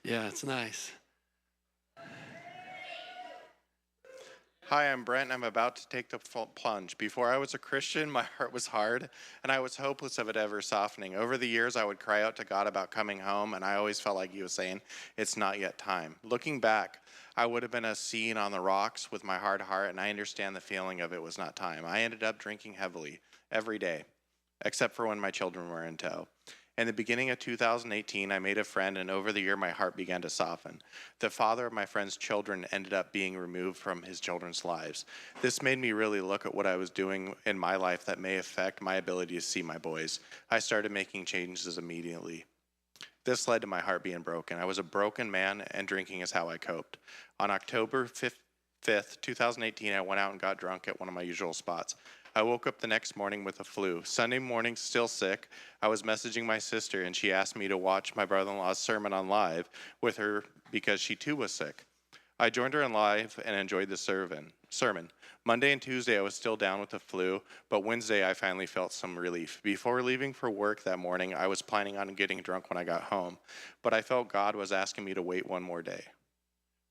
Yeah, it's nice. Hi, I'm Brent, and I'm about to take the full plunge. Before I was a Christian, my heart was hard, and I was hopeless of it ever softening. Over the years, I would cry out to God about coming home, and I always felt like He was saying, "It's not yet time." Looking back, I would have been a scene on the rocks with my hard heart, and I understand the feeling of it was not time. I ended up drinking heavily every day, except for when my children were in tow. In the beginning of 2018, I made a friend, and over the year, my heart began to soften. The father of my friend's children ended up being removed from his children's lives. This made me really look at what I was doing in my life that may affect my ability to see my boys. I started making changes immediately. This led to my heart being broken. I was a broken man, and drinking is how I coped. On October 5th, 2018, I went out and got drunk at one of my usual spots. I woke up the next morning with a flu. Sunday morning, still sick, I was messaging my sister, and she asked me to watch my brother-in-law's sermon on live with her because she too was sick. I joined her on live and enjoyed the sermon. Monday and Tuesday, I was still down with the flu, but Wednesday, I finally felt some relief. Before leaving for work that morning, I was planning on getting drunk when I got home, but I felt God was asking me to wait one more day.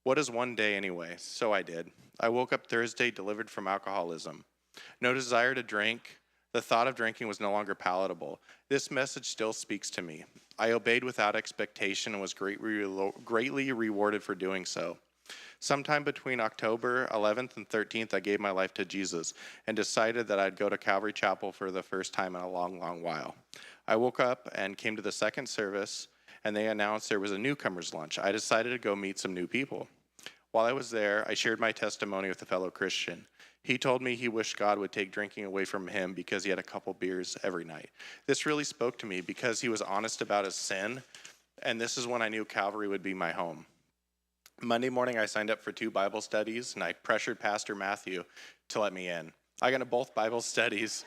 What is one day anyway? So I did. I woke up Thursday delivered from alcoholism. No desire to drink. The thought of drinking was no longer palatable. This message still speaks to me. I obeyed without expectation and was greatly rewarded for doing so. Sometime between October 11th and 13th, I gave my life to Jesus and decided that I'd go to Calvary Chapel for the first time in a long, long while. I woke up and came to the second service, and they announced there was a newcomer's lunch. I decided to go meet some new people. While I was there, I shared my testimony with a fellow Christian. He told me he wished God would take drinking away from him because he had a couple beers every night. This really spoke to me because he was honest about his sin, and this is when I knew Calvary would be my home. Monday morning, I signed up for 2 Bible studies, and I pressured Pastor Matthew to let me in. I got into both Bible studies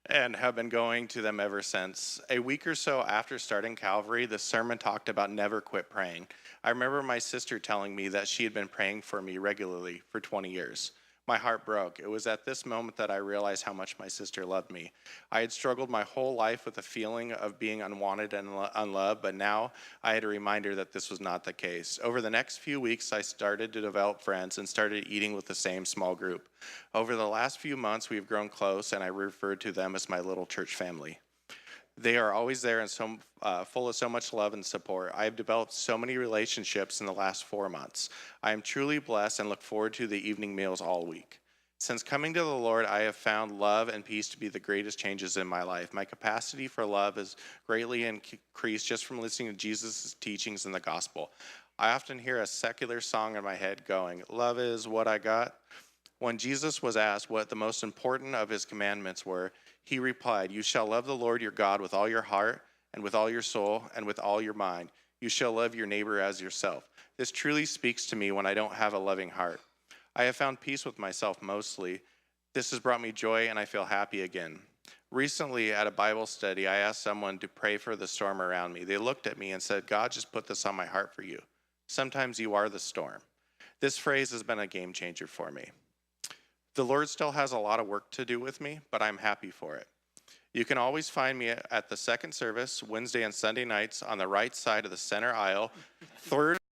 and have been going to them ever since. A week or so after starting Calvary, the sermon talked about never quit praying. I remember my sister telling me that she had been praying for me regularly for 20 years. My heart broke. It was at this moment that I realized how much my sister loved me. I had struggled my whole life with the feeling of being unwanted and unloved, but now I had a reminder that this was not the case. Over the next few weeks, I started to develop friends and started eating with the same small group. Over the last few months, we've grown close, and I refer to them as my little church family. They are always there and full of so much love and support. I have developed so many relationships in the last 4 months. I am truly blessed and look forward to the evening meals all week. Since coming to the Lord, I have found love and peace to be the greatest changes in my life. My capacity for love has greatly increased just from listening to Jesus' teachings in the gospel. I often hear a secular song in my head going, "Love is what I got." When Jesus was asked what the most important of his commandments were, he replied, "You shall love the Lord your God with all your heart and with all your soul and with all your mind. You shall love your neighbor as yourself." This truly speaks to me when I don't have a loving heart. I have found peace with myself mostly. This has brought me joy and I feel happy again. Recently at a Bible study, I asked someone to pray for the storm around me. They looked at me and said, "God just put this on my heart for you. Sometimes you are the storm." This phrase has been a game changer for me. The Lord still has a lot of work to do with me, but I'm happy for it. You can always find me at the second service, Wednesday and Sunday nights, on the right side of the center aisle, third